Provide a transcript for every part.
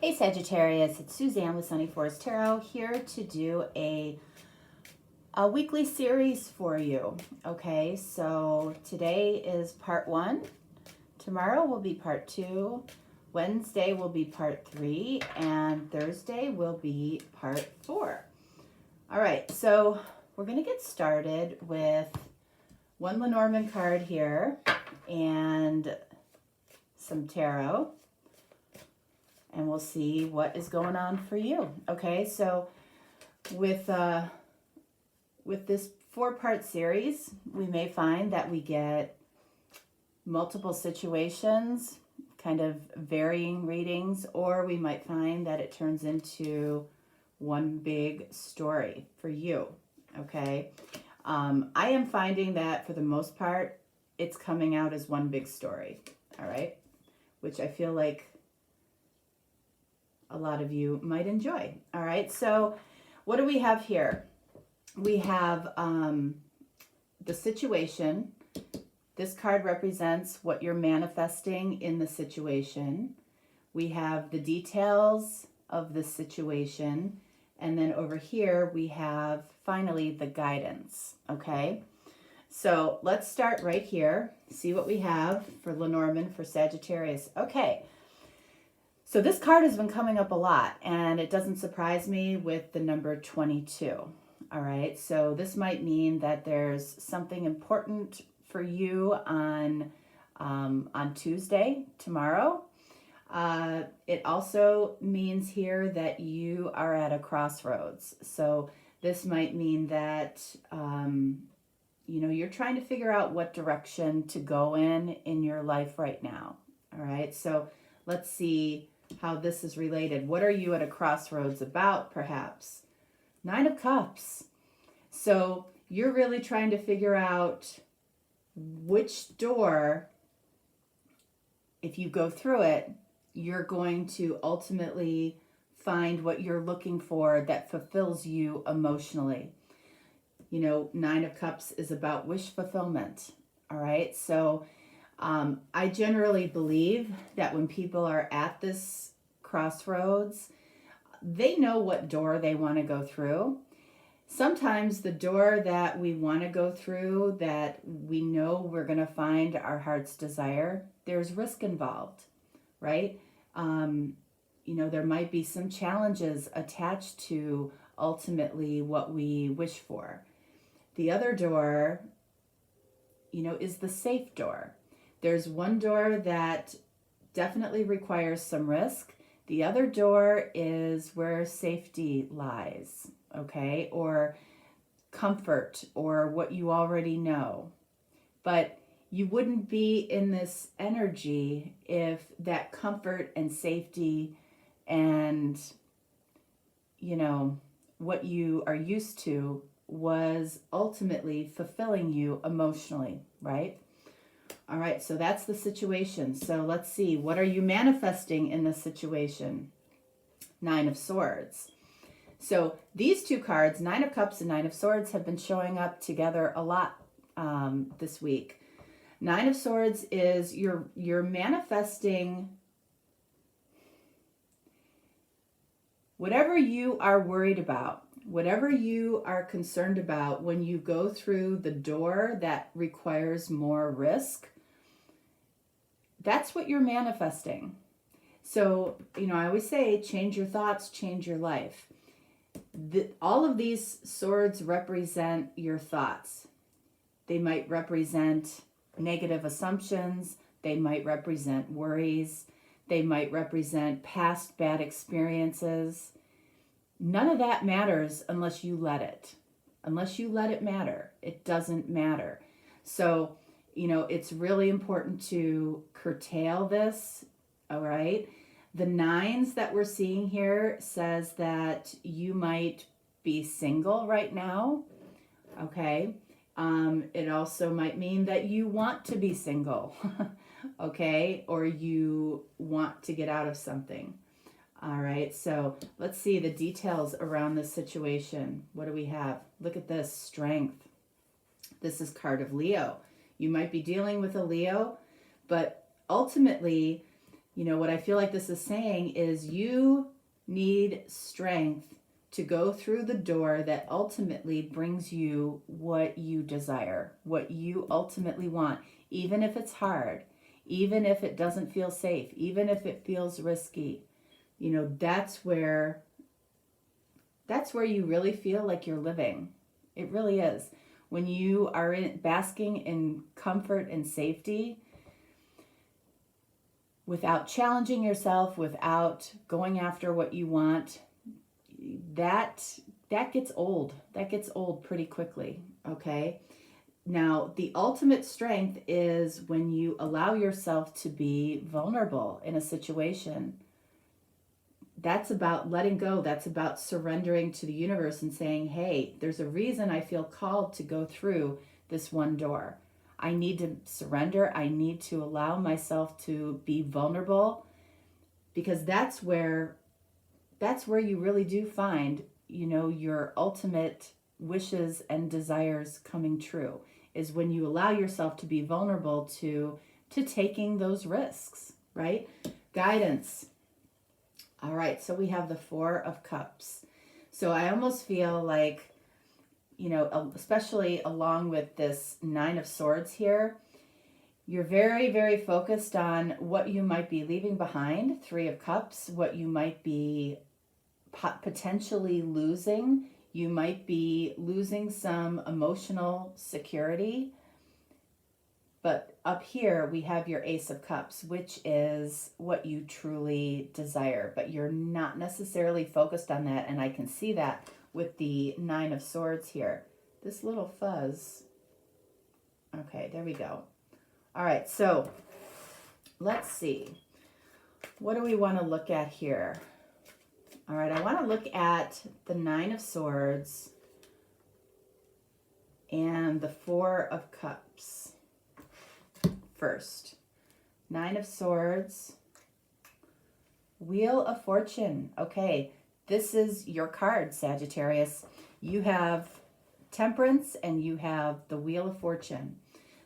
Hey Sagittarius, it's Suzanne with Sunny Forest Tarot here to do a weekly series for you. Okay, so today is part 1. Tomorrow will be part 2. Wednesday will be part 3. And Thursday will be part 4. All right, so we're going to get started with one Lenormand card here and some tarot. And we'll see what is going on for you. Okay, so with this 4-part series, we may find that we get multiple situations, kind of varying readings, or we might find that it turns into one big story for you. Okay, I am finding that for the most part, it's coming out as one big story. All right, which I feel like a lot of you might enjoy. All right, so what do we have here? We have the situation. This card represents what you're manifesting in the situation. We have the details of the situation. And then over here, we have finally the guidance. Okay, so let's start right here. See what we have for Lenormand for Sagittarius. Okay. So this card has been coming up a lot, and it doesn't surprise me with the number 22. All right, so this might mean that there's something important for you on Tuesday, tomorrow. It also means here that you are at a crossroads. So this might mean that you're trying to figure out what direction to go in your life right now. All right, so let's see how this is related. What are you at a crossroads about, perhaps? 9 of Cups. So you're really trying to figure out which door, if you go through it, you're going to ultimately find what you're looking for that fulfills you emotionally. 9 of Cups is about wish fulfillment. All right, so I generally believe that when people are at this crossroads, they know what door they want to go through. Sometimes the door that we want to go through, that we know we're going to find our heart's desire, there's risk involved, right? There might be some challenges attached to ultimately what we wish for. The other door, is the safe door. There's one door that definitely requires some risk. The other door is where safety lies, okay? Or comfort, or what you already know. But you wouldn't be in this energy if that comfort and safety and, what you are used to was ultimately fulfilling you emotionally, right? All right, so that's the situation. So let's see, what are you manifesting in this situation? 9 of Swords. So these two cards, 9 of Cups and 9 of Swords, have been showing up together a lot this week. 9 of Swords is you're manifesting whatever you are worried about, whatever you are concerned about when you go through the door that requires more risk. That's what you're manifesting. So, I always say, change your thoughts, change your life. All of these swords represent your thoughts. They might represent negative assumptions. They might represent worries. They might represent past bad experiences. None of that matters unless you let it. Unless you let it matter, it doesn't matter. So, it's really important to curtail this, all right? The 9s that we're seeing here says that you might be single right now, okay? It also might mean that you want to be single, okay? Or you want to get out of something. All right, so let's see the details around this situation. What do we have? Look at this, Strength. This is card of Leo. You might be dealing with a Leo, but ultimately, You know, what I feel like this is saying is you need strength to go through the door that ultimately brings you what you desire, what you ultimately want, even if it's hard, even if it doesn't feel safe, even if it feels risky. You know, that's where you really feel like you're living. It really is. When you are basking in comfort and safety, without challenging yourself, without going after what you want, that gets old. That gets old pretty quickly, okay? Now, the ultimate strength is when you allow yourself to be vulnerable in a situation. That's about letting go. That's about surrendering to the universe and saying, hey, there's a reason I feel called to go through this one door. I need to surrender. I need to allow myself to be vulnerable, because that's where you really do find, you know, your ultimate wishes and desires coming true, is when you allow yourself to be vulnerable to taking those risks, right? Guidance. All right, so we have the Four of Cups. So I almost feel like, you know, especially along with this Nine of Swords here, you're very, very focused on what you might be leaving behind, Three of Cups, what you might be potentially losing. You might be losing some emotional security. But up here we have your Ace of Cups, which is what you truly desire, but you're not necessarily focused on that. And I can see that with the Nine of Swords here. This little fuzz. Okay, there we go. All right, so let's see. What do we want to look at here? All right, I want to look at the Nine of Swords and the Four of Cups first. Nine of Swords, Wheel of Fortune. Okay, this is your card, Sagittarius. You have Temperance and you have the Wheel of Fortune.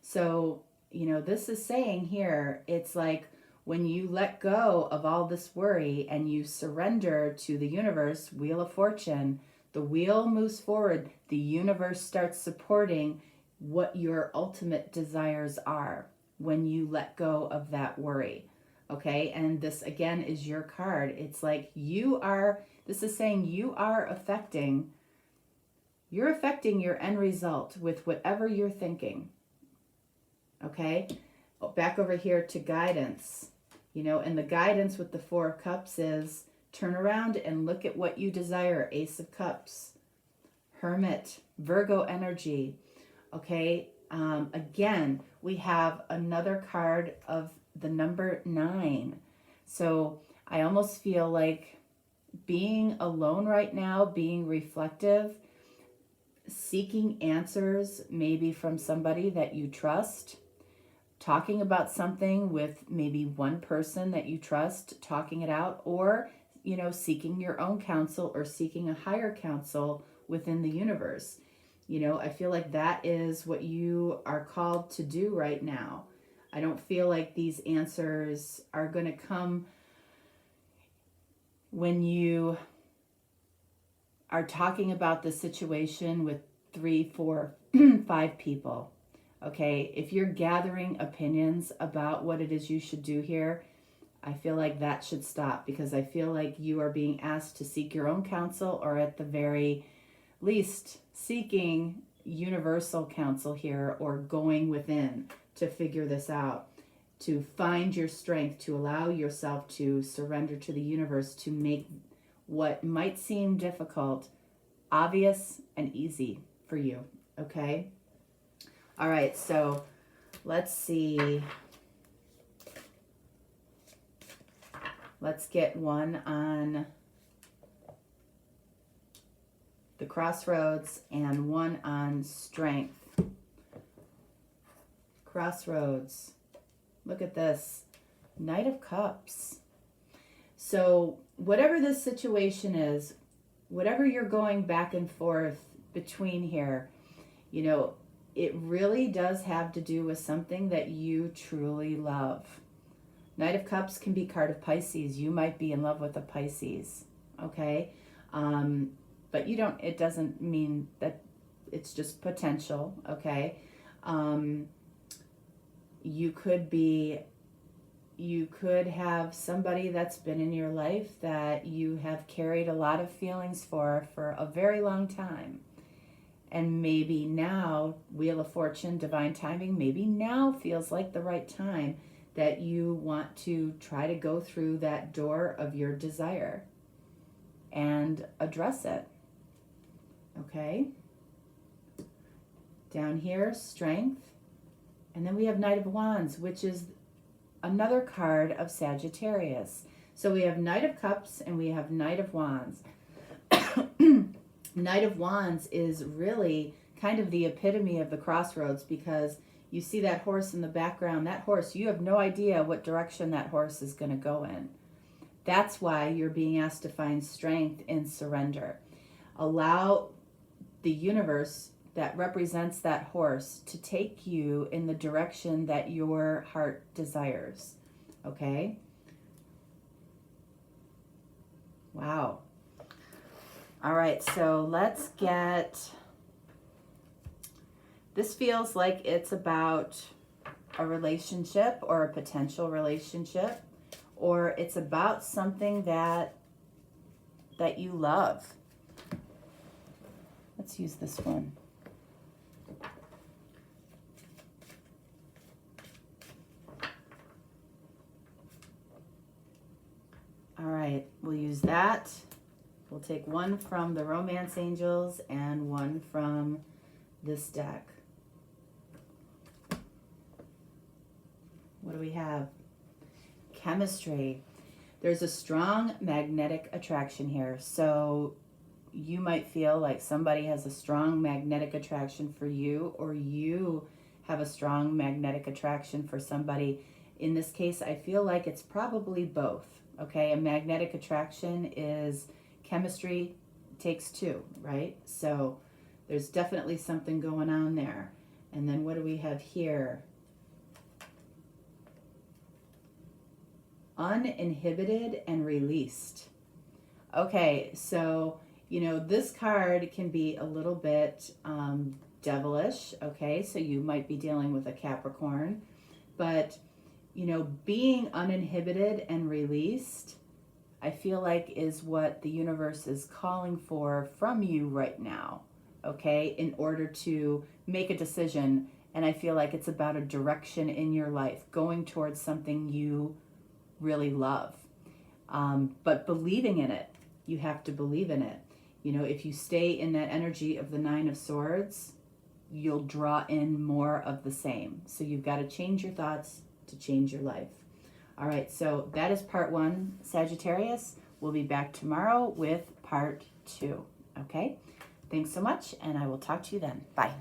So, you know, this is saying here, it's like when you let go of all this worry and you surrender to the universe, Wheel of Fortune, the wheel moves forward. The universe starts supporting what your ultimate desires are when you let go of that worry. Okay, and this again is your card. It's like this is saying you're affecting your end result with whatever you're thinking. Okay, back over here to guidance. You know, and the guidance with the Four of Cups is turn around and look at what you desire. Ace of Cups, Hermit, Virgo energy. Okay, again, we have another card of the number 9. So I almost feel like being alone right now, being reflective, seeking answers maybe from somebody that you trust, talking about something with maybe one person that you trust, talking it out, or, you know, seeking your own counsel or seeking a higher counsel within the universe. You know, I feel like that is what you are called to do right now. I don't feel like these answers are going to come when you are talking about the situation with 3, 4, 5 people. Okay, if you're gathering opinions about what it is you should do here, I feel like that should stop, because I feel like you are being asked to seek your own counsel, or at the very least seeking universal counsel here, or going within to figure this out, to find your strength, to allow yourself to surrender to the universe, to make what might seem difficult obvious and easy for you. Okay? All right, so let's see. Let's get one on the Crossroads and one on Strength. Crossroads. Look at this. Knight of Cups. So whatever this situation is, whatever you're going back and forth between here, you know, it really does have to do with something that you truly love. Knight of Cups can be card of Pisces. You might be in love with a Pisces, okay? But you don't, it doesn't mean that it's just potential, okay? You could have somebody that's been in your life that you have carried a lot of feelings for a very long time. And maybe now, Wheel of Fortune, divine timing, maybe now feels like the right time that you want to try to go through that door of your desire and address it. Okay? Down here, Strength. And then we have Knight of Wands, which is another card of Sagittarius. So we have Knight of Cups and we have Knight of Wands. Knight of Wands is really kind of the epitome of the crossroads, because you see that horse in the background. That horse, you have no idea what direction that horse is going to go in. That's why you're being asked to find strength in surrender. Allow the universe that represents that horse to take you in the direction that your heart desires. Okay? Wow. All right, so let's get, this feels like it's about a relationship or a potential relationship, or it's about something that you love. Let's use this one. All right, we'll use that. We'll take one from the Romance Angels and one from this deck. What do we have? Chemistry. There's a strong magnetic attraction here. So you might feel like somebody has a strong magnetic attraction for you, or you have a strong magnetic attraction for somebody. In this case, I feel like it's probably both. Okay, a magnetic attraction is chemistry takes two, right? So there's definitely something going on there. And then what do we have here? Uninhibited and released. Okay, so, you know, this card can be a little bit devilish, okay? So you might be dealing with a Capricorn, but, you know, being uninhibited and released, I feel like is what the universe is calling for from you right now, okay, in order to make a decision. And I feel like it's about a direction in your life, going towards something you really love. But believing in it, you have to believe in it. You know, if you stay in that energy of the Nine of Swords, you'll draw in more of the same. So you've got to change your thoughts to change your life. All right, so that is part one, Sagittarius. We'll be back tomorrow with part two, okay? Thanks so much, and I will talk to you then. Bye.